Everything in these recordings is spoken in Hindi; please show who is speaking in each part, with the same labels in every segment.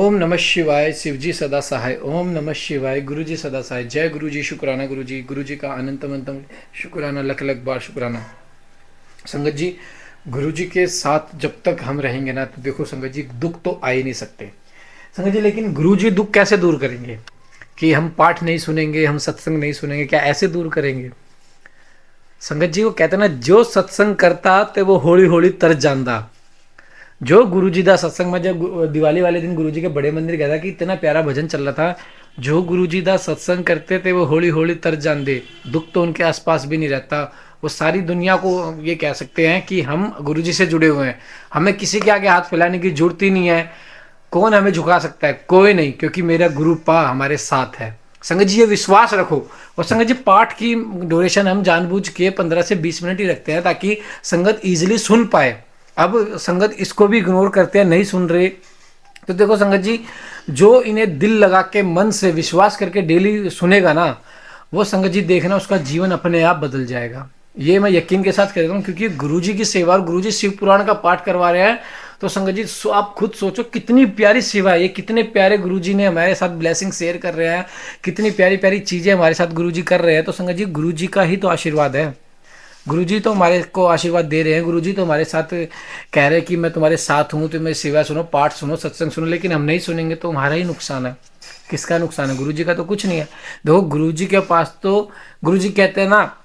Speaker 1: ओम नमः शिवाय। शिवजी सदा सहाय। ओम नमः शिवाय। गुरु जी सदा सहाय। जय गुरु जी। शुक्राना गुरु जी का अनंतम अनंतम शुक्राना, लख लख बार शुक्राना। संगत जी, गुरु जी के साथ जब तक हम रहेंगे ना, तो देखो संगत जी, दुख तो आ ही नहीं सकते संगत जी। लेकिन गुरु जी दुख कैसे दूर करेंगे? कि हम पाठ नहीं सुनेंगे, हम सत्संग नहीं सुनेंगे, क्या ऐसे दूर करेंगे? संगत जी, वो कहते ना, जो सत्संग करता ते वो हौली हौली तर जांदा। जो गुरु जी दा सत्संग में, जब दिवाली वाले दिन गुरु जी के बड़े मंदिर गया था, कि इतना प्यारा भजन चल रहा था, जो गुरु जी दा सत्संग करते थे वो हौली हौली तर जांदे। दुख तो उनके आसपास भी नहीं रहता। वो सारी दुनिया को ये कह सकते हैं कि हम गुरु जी से जुड़े हुए हैं, हमें किसी के आगे हाथ फैलाने की जरूरत ही नहीं है। कौन हमें झुका सकता है? कोई नहीं, क्योंकि मेरा गुरु पा हमारे साथ है। संगत जी, ये विश्वास रखो। और संगत जी, पाठ की ड्यूरेशन हम जानबूझ के 15 से 20 मिनट ही रखते हैं, ताकि संगत इजीली सुन पाए। अब संगत इसको भी इग्नोर करते हैं, नहीं सुन रहे। तो देखो संगत जी, जो इन्हें दिल लगा के मन से विश्वास करके डेली सुनेगा ना, वो संगत जी देखना, उसका जीवन अपने आप बदल जाएगा। ये मैं यकीन के साथ कह देता हूँ, क्योंकि गुरु जी की सेवा और गुरु जी शिव पुराण का पाठ करवा रहे हैं। तो संगत जी, आप खुद सोचो कितनी प्यारी सेवा है ये, कितने प्यारे गुरु जी ने हमारे साथ ब्लेसिंग शेयर कर रहे हैं, कितनी प्यारी प्यारी चीजें हमारे साथ गुरु जी कर रहे हैं। तो संगत जी, गुरु जी का ही तो आशीर्वाद है। गुरुजी तो हमारे को आशीर्वाद दे रहे हैं, गुरुजी तो हमारे साथ कह रहे हैं कि मैं तुम्हारे साथ हूँ, तुम मेरी सेवा सुनो, पाठ सुनो, सत्संग सुनो। लेकिन हम नहीं सुनेंगे तो हमारा ही नुकसान है। किसका नुकसान है? गुरुजी का तो कुछ नहीं है। देखो, गुरुजी के पास तो, गुरुजी कहते हैं ना,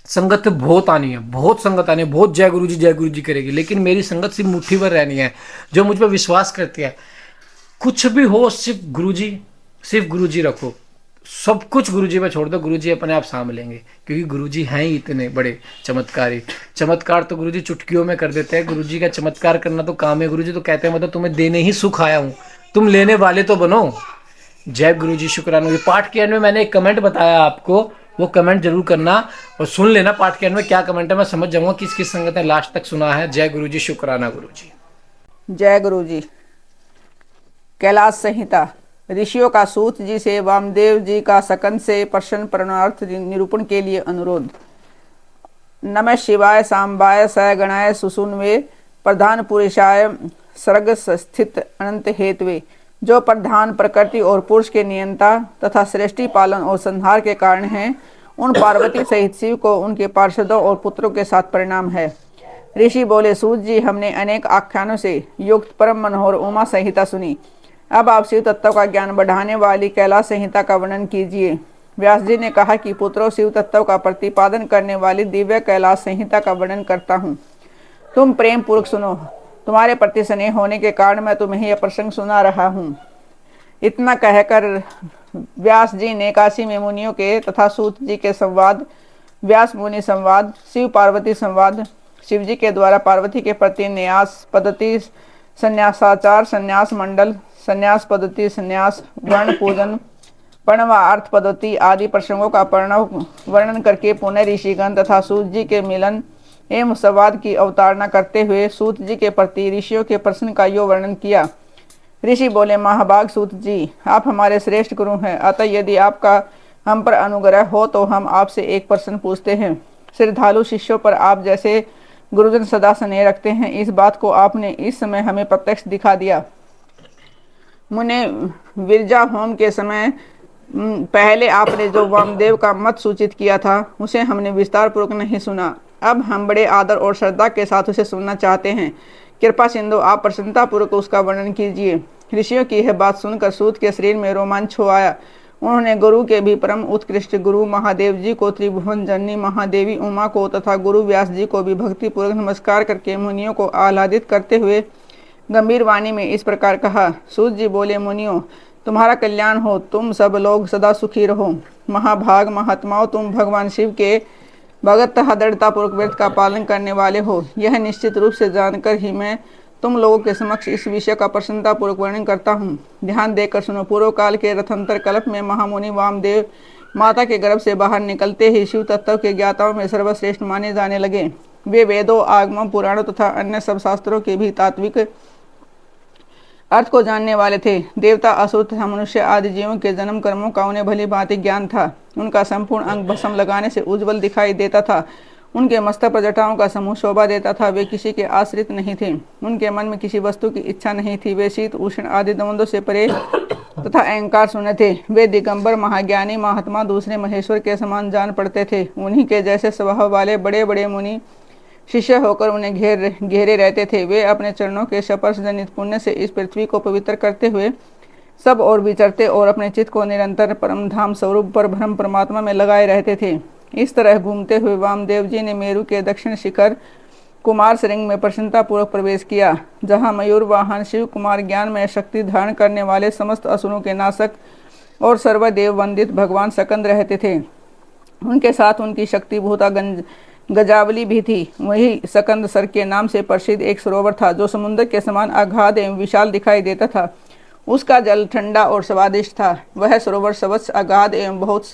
Speaker 1: संगत बहुत आनी है, बहुत संगत आनी है, बहुत जय गुरु जी करेगी, लेकिन मेरी संगत सिर्फ मुट्ठी भर रहनी है, जो मुझ पर विश्वास करती है। कुछ भी हो, सिर्फ गुरु जी रखो। सब कुछ गुरु जी पे छोड़ दो, गुरु जी अपने आप सामभ लेंगे, क्योंकि गुरु जी हैं ही इतने बड़े चमत्कारी। चमत्कार तो गुरु जी चुटकियों में कर देते हैं। गुरु जी का चमत्कार करना तो काम है। गुरु जी तो कहते हैं, मतलब तुम्हें देने ही सुख आया हूँ, तुम लेने वाले तो बनो। जय गुरु जी। शुक्राना। ये पाठ के एंड में मैंने एक कमेंट बताया आपको, वो कमेंट जरूर करना और सुन लेना। पाठ के एंड में क्या कमेंट है, मैं समझ जाऊंगा किस किस संगत ने लास्ट तक सुना है। जय गुरु जी। शुक्राना गुरु जी।
Speaker 2: जय गुरु जी। कैलाश संहिता। ऋषियों का सूत जी से वामदेव जी का सकन से प्रश्न परमार्थ निरूपण के लिए अनुरोध। नमः शिवाय सांबाय सगणाय सुसूनवे प्रधान पुरुषाय सर्ग स्थित अनंत हेतवे। जो प्रधान प्रकृति और पुरुष के नियंता तथा सृष्टि पालन और संहार के कारण हैं, उन पार्वती सहित शिव को उनके पार्षदों और पुत्रों के साथ परिणाम है। ऋषि बोले, सूत जी, हमने अनेक आख्यानों से युक्त परम मनोहर उमा संहिता सुनी। अब आप शिव तत्व का ज्ञान बढ़ाने वाली कैलाश संहिता का वर्णन कीजिए। व्यास जी ने कहा कि पुत्रों, शिव तत्व का प्रतिपादन करने वाली दिव्य कैलाश संहिता का वर्णन करता हूँ, तुम प्रेम पूर्वक सुनो। तुम्हारे प्रति स्नेह होने के कारण मैं तुम्हें यह प्रसंग सुना रहा हूँ। इतना कहकर व्यास जी ने काशी में मुनियों के तथा सूत जी के संवाद, व्यास मुनि संवाद, शिव पार्वती संवाद, शिव जी के द्वारा पार्वती के प्रति न्यास पद्धति, संन्यासाचार, संन्यास मंडल, संन्यास पद्धति, संन्यास वर्ण पूजन, प्रणव अर्थ पद्धति आदि प्रसंगों का प्रणव वर्णन करके पुनः ऋषिगण तथा सूत जी के मिलन एवं संवाद की अवतारणा करते हुए सूत जी के प्रति ऋषियों के प्रश्न का यो वर्णन किया। ऋषि बोले, महाभाग सूत जी, आप हमारे श्रेष्ठ गुरु हैं, अतः यदि आपका हम पर अनुग्रह हो तो हम आपसे एक प्रश्न पूछते हैं। श्रद्धालु शिष्यों पर आप जैसे गुरुजन सदा स्नेह रखते हैं, इस बात को आपने इस समय हमें प्रत्यक्ष दिखा दिया। मुने विरजा होम के समय पहले आपने जो वामदेव का मत सूचित किया था, उसे हमने विस्तार पूर्वक नहीं सुना। अब हम बड़े आदर और श्रद्धा के साथ उसे सुनना चाहते हैं। कृपा सिंधु, आप प्रसन्नता पूर्वक उसका वर्णन कीजिए। ऋषियों की यह बात सुनकर सूत के शरीर में रोमांच हो आया। उन्होंने गुरु के भी परम उत्कृष्ट गुरु महादेव जी को, त्रिभुवन जननी महादेवी उमा को तथा गुरु व्यास जी को भी भक्ति पूर्वक नमस्कार करके मुनियों को आह्लादित करते हुए गंभीर वाणी में इस प्रकार कहा। सूत जी बोले, मुनियों, तुम्हारा कल्याण हो, तुम सब लोग सदा सुखी रहो। महाभाग महात्माओं, तुम भगवान शिव के भगत तथा दृढ़तापूर्वक व्रत का पालन करने वाले हो। यह निश्चित रूप से जानकर ही मैं तुम लोगों के समक्ष इस विषय का प्रसन्नतापूर्वक वर्णन करता हूँ। ध्यान देकर सुनो। पूर्व काल के रथंतर कल्प में महामुनि वामदेव माता के गर्भ से बाहर निकलते ही शिव तत्व के ज्ञाताओं में सर्वश्रेष्ठ माने जाने लगे। वे वेदों, आगमों, पुराणों तथा अन्य सब शास्त्रों के भी तात्विक अर्थ को जानने वाले थे। देवता, असुर तथा मनुष्य आदि जीवों के जन्म कर्मों का उन्हें भली भांति ज्ञान था। उनका संपूर्ण अंग भस्म लगाने से उज्जवल दिखाई देता था। उनके मस्तक पर जटाओं का समूह शोभा देता था। वे किसी के आश्रित नहीं थे, उनके मन में किसी वस्तु की इच्छा नहीं थी। वे शीत उष्ण आदि द्वंद्वों से परे तथा अहंकार शून्य थे। वे दिगंबर महाज्ञानी महात्मा दूसरे महेश्वर के समान जान पड़ते थे। उन्हीं के जैसे स्वभाव वाले बड़े बड़े मुनि शिष्य होकर उन्हें घेरे रहते थे। वे अपने चरणों के स्पर्श जनित पुण्य से इस पृथ्वी को पवित्र करते हुए सब और विचरते और अपने चित्त को निरंतर परम धाम स्वरूप पर ब्रह्म परमात्मा में लगाए रहते थे। इस तरह घूमते हुए वामदेव जी ने मेरु के दक्षिण शिखर कुमार श्रृंग में प्रसन्नतापूर्वक प्रवेश किया, जहाँ मयूर वाहन शिव कुमार ज्ञान में शक्ति धारण करने वाले समस्त असुरों के नाशक और सर्वदेव वंदित भगवान सकंद रहते थे। उनके साथ उनकी शक्ति भूता गजावली भी थी। वही सकंद सर के नाम से प्रसिद्ध एक सरोवर था, जो समुद्र के समान अगाध एवं विशाल दिखाई देता था। उसका जल ठंडा और स्वादिष्ट था। वह सरोवर स्वच्छ अगाध एवं बहुत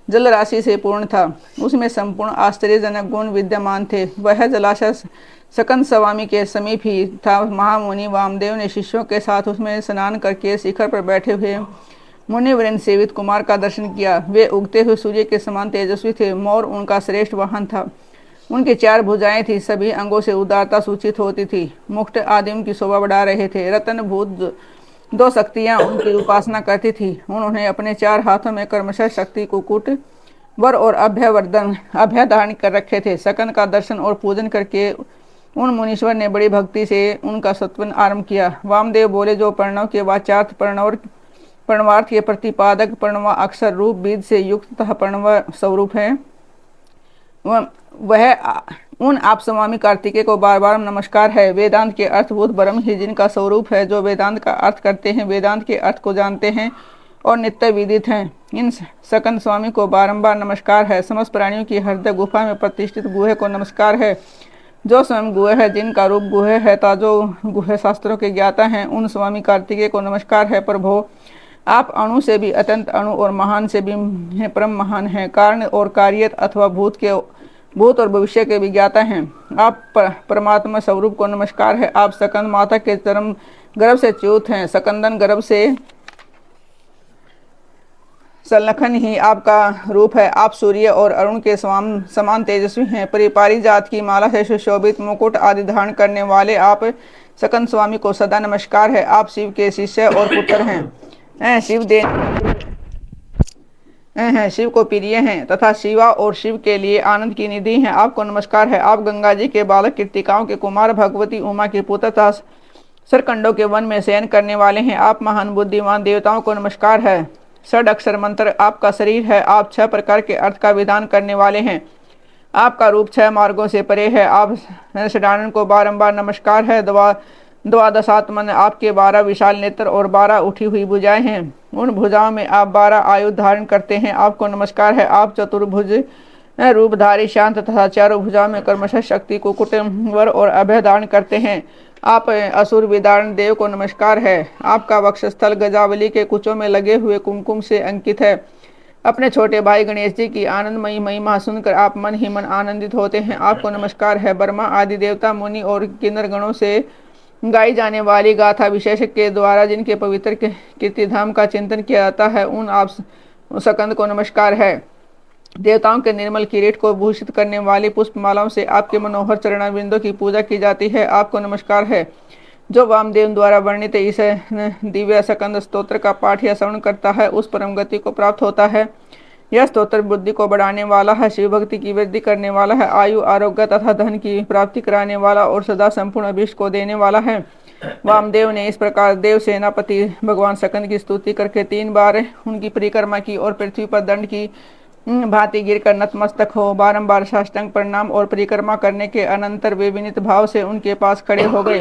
Speaker 2: जल राशि से पूर्ण था। उसमें संपूर्ण आश्चर्यजनक गुण विद्यमान थे। वह जलाशय सकंद स्वामी के समीप ही था। महामुनि वामदेव ने शिष्यों के साथ उसमें स्नान करके शिखर पर बैठे हुए मुनिवृंद सेवित कुमार का दर्शन किया। वे उगते हुए सूर्य के समान तेजस्वी थे। मोर उनका श्रेष्ठ वाहन था। उनकी 4 भुजाएं थी। सभी अंगों से उदारता सूचित होती थी। मुकुट आदि उनकी शोभा बढ़ा रहे थे। रतन भूत 2 शक्तियां उनकी उपासना करती थी। उन्होंने अपने 4 हाथों में कर्मशः शक्ति कुकुट वर और अभय धारण कर रखे थे। सकंद का दर्शन और पूजन करके उन मुनीश्वर ने बड़ी भक्ति से उनका सत्वन आरंभ किया। वामदेव बोले, जो प्रणव के वाचार्थ प्रणवार्थ के प्रतिपादक प्रणवा अक्षर रूप बीज से युक्त तथा प्रणव स्वरूप है, वह उन आप स्वामी कार्तिकेय को बार बार नमस्कार है। वेदांत के अर्थभूत ब्रह्म ही जिनका स्वरूप है, जो वेदांत का अर्थ करते हैं, वेदांत के अर्थ को जानते हैं और नित्य विदित हैं, इन सकंद स्वामी को बारंबार नमस्कार है। समस्त प्राणियों की हृदय गुफा में प्रतिष्ठित गुहे को नमस्कार है, जो स्वयं गुहे है, जिनका रूप गुहे है, ताजो गुहे शास्त्रों के ज्ञाता हैं, उन स्वामी कार्तिकेय को नमस्कार है। प्रभो, आप अणु से भी अत्यंत अणु और महान से भी परम महान हैं। कारण और कार्यत अथवा भूत और भविष्य के विज्ञाता हैं। आप परमात्मा स्वरूप को नमस्कार है। आप सकंद माता के चरम गर्भ से च्युत हैं। सकंदन गर्भ से संलखन ही आपका रूप है। आप सूर्य और अरुण के समान तेजस्वी हैं। परिपारी जात की माला से सुशोभित मुकुट आदि धारण करने वाले आप सकंद स्वामी को सदा नमस्कार है। आप शिव के शिष्य और पुत्र हैं। शिव को प्रिय हैं तथा शिवा और शिव के लिए आनंद की निधि हैं। आपको नमस्कार है। आप गंगा जी के बालक कृतिकाओं के कुमार, भगवती उमा के पुत्र तथा सरकंडों के वन में शयन करने वाले हैं। आप महान बुद्धिमान देवताओं को नमस्कार है। 6 अक्षर मंत्र आपका शरीर है। आप 6 प्रकार के अर्थ का विधान करने वाले हैं। आपका रूप 6 मार्गों से परे है। आप षडानन को बारंबार नमस्कार है। द्वादशात्मन आपके 12 विशाल नेत्र और 12 उठी हुई भुजाएं हैं। उन भुजाओं में आप 12 आयुध धारण करते हैं। आपको नमस्कार है। आप चतुर्भुज रूपधारी शांत तथा चारों भुजाओं में कर्मशः शक्ति कुकुट वर और अभय धारण करते हैं। आप असुर विदारण देव को नमस्कार है। आपका वक्षस्थल गजावली के कुचों में लगे हुए कुमकुम से अंकित है। अपने छोटे भाई गणेश जी की आनंदमयी महिमा सुनकर आप मन ही मन आनंदित होते हैं। आपको नमस्कार है। ब्रह्मा आदि देवता मुनि और किन्नर गणों से गाई जाने वाली गाथा विशेष के द्वारा जिनके पवित्र कीर्तिधाम का चिंतन किया जाता है, उन आप सकंद को नमस्कार है। देवताओं के निर्मल किरीट को भूषित करने वाली पुष्पमालाओं से आपके मनोहर चरणारविंदों की पूजा की जाती है। आपको नमस्कार है। जो वामदेव द्वारा वर्णित इस दिव्य सकंद स्तोत्र का पाठ या श्रवण करता है, उस परम गति को प्राप्त होता है। यह स्तोत्र बुद्धि को बढ़ाने वाला है, शिव भक्ति की वृद्धि करने वाला है, आयु आरोग्य तथा धन की प्राप्ति कराने वाला और सदा संपूर्ण अभीष्ट को देने वाला है। वामदेव ने इस प्रकार देव सेनापति भगवान सकंद की स्तुति करके 3 बार उनकी परिक्रमा की और पृथ्वी पर दंड की भांति गिरकर नतमस्तक हो बारंबार साष्टांग प्रणाम और परिक्रमा करने के अनंतर वे विनीत भाव से उनके पास खड़े हो गए।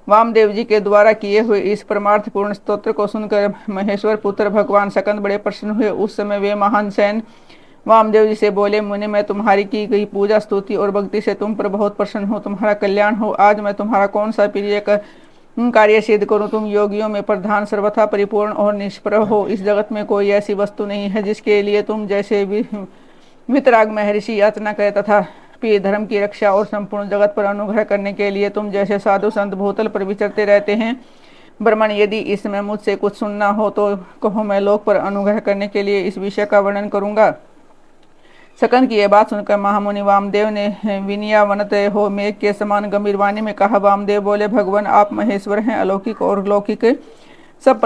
Speaker 2: वामदेव जी के द्वारा किए हुए इस परमार्थ पूर्ण स्तोत्र को सुनकर महेश्वर पुत्र भगवान सकंद बड़े प्रसन्न हुए। उस समय वे महान सैन वामदेव जी से बोले, मुनि, मैं तुम्हारी की गई पूजा स्तुति और भक्ति से तुम पर बहुत प्रसन्न हूँ। तुम्हारा कल्याण हो। आज मैं तुम्हारा कौन सा प्रिय कार्य सिद्ध करूं। तुम योगियों में प्रधान, सर्वथा परिपूर्ण और निष्प्रभ हो। इस जगत में कोई ऐसी वस्तु नहीं है जिसके लिए तुम जैसे वितराग महर्षि याचना करे तथा प्रिय धर्म की रक्षा और संपूर्ण जगत पर अनुग्रह करने के लिए तुम जैसे साधु संत भूतल पर विचरते रहते हैं। ब्रह्मण, यदि इसमें मुझसे कुछ सुनना हो तो कहो, मैं लोक पर अनुग्रह करने के लिए इस विषय का वर्णन करूंगा। सकन की यह बात सुनकर महामुनि वामदेव ने विनयावनत हो मेघ के समान गंभीर वाणी में कहा। वामदेव बोले, भगवान आप महेश्वर हैं, अलौकिक और लौकिक सब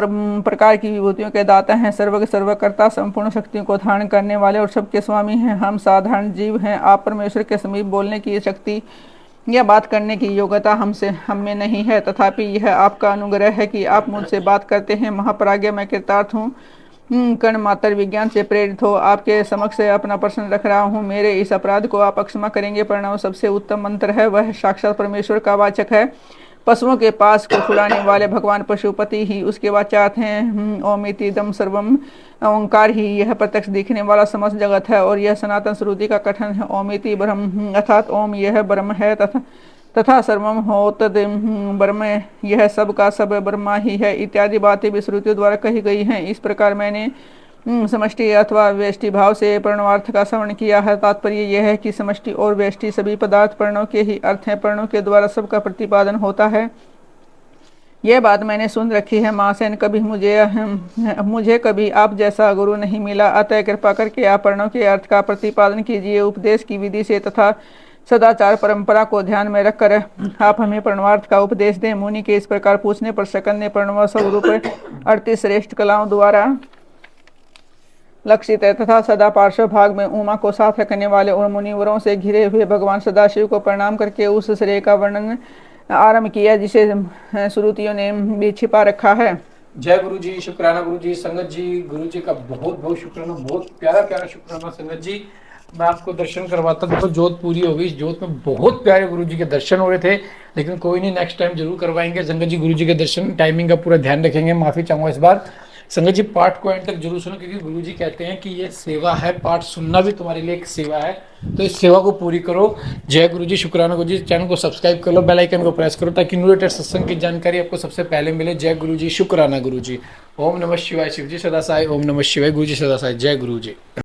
Speaker 2: प्रकार की विभूतियों के दाता हैं, सर्वज्ञ सर्वकर्ता, संपूर्ण शक्तियों को धारण करने वाले और सबके स्वामी हैं। हम साधारण जीव हैं, आप परमेश्वर के समीप बोलने की शक्ति या बात करने की योग्यता हम में नहीं है, तथापि यह आपका अनुग्रह है कि आप मुझसे बात करते हैं। महाप्राज्ञ मैं कृतार्थ हूँ, कण मात्र विज्ञान से प्रेरित हो आपके समक्ष अपना प्रश्न रख रहा हूँ। मेरे इस अपराध को आप क्षमा करेंगे। प्रणव सबसे उत्तम मंत्र है, वह साक्षात परमेश्वर का वाचक है। पशुओं के पास को छुड़ाने वाले भगवान पशुपति ही उसके वाचार्थ हैं। ओमितिदम सर्वम, ओंकार ही यह प्रत्यक्ष दिखने वाला समस्त जगत है और यह सनातन श्रुति का कथन है। ओमिति ब्रह्म, अर्थात ओम यह ब्रह्म है तथा सर्वम हो तद ब्रह्म, यह सब का सब ब्रह्मा ही है, इत्यादि बातें भी श्रुतियों द्वारा कही गई हैं। इस प्रकार मैंने समष्टि अथवा व्यष्टि भाव से प्रणवार्थ का श्रवण किया है। तात्पर्य यह है कि समष्टि और व्यष्टि सभी पदार्थ प्रणव के ही अर्थ हैं, प्रणव के द्वारा सबका प्रतिपादन होता है। यह बात मैंने सुन रखी है महासेन, कभी मुझे कभी आप जैसा गुरु नहीं मिला, अतः कृपा करके आप प्रणव के अर्थ का प्रतिपादन कीजिए। उपदेश की विधि से तथा सदाचार परंपरा को ध्यान में रखकर आप हमें प्रणवार्थ का उपदेश दें। मुनि के इस प्रकार पूछने पर सकन ने प्रणव स्वरूप 38 श्रेष्ठ कलाओं द्वारा लक्षित है तथा सदा पार्श्व भाग में उमा को साथ रखने वाले और मुनिवरों से घिरे हुए भगवान सदाशिव को प्रणाम करके उस श्रेय का वर्णन आरंभ किया जिसे श्रुतियों ने भी छिपा रखा है।
Speaker 1: जय गुरु जी, शुक्राना गुरु जी। संगत जी, गुरु जी का बहुत बहुत शुक्राना, बहुत प्यारा प्यारा शुक्राना। संगत जी मैं आपको दर्शन करवाता, देखो जोत पूरी हो गई, जोत में बहुत प्यारे गुरु जी के दर्शन हो रहे थे, लेकिन कोई नहीं, नेक्स्ट टाइम जरूर करवाएंगे। संगत जी गुरु जी के दर्शन टाइमिंग का पूरा ध्यान रखेंगे, माफी चाहूंगा इस बार। संगत जी पाठ को एंड तक जरूर सुनो, क्योंकि गुरु जी कहते हैं कि ये सेवा है, पाठ सुनना भी तुम्हारे लिए एक सेवा है, तो इस सेवा को पूरी करो। जय गुरु जी, शुक्राना गुरु जी। चैनल को सब्सक्राइब कर लो, बेल आइकन को प्रेस करो ताकि न्यू लेटेस्ट सत्संग की जानकारी आपको सबसे पहले मिले। जय गुरु जी, शुक्राना गुरु जी। ओम नमः शिवाय। शिव जी सदा साई। ओम नमः शिवाय। गुरु जी सदा साई। जय गुरु जी।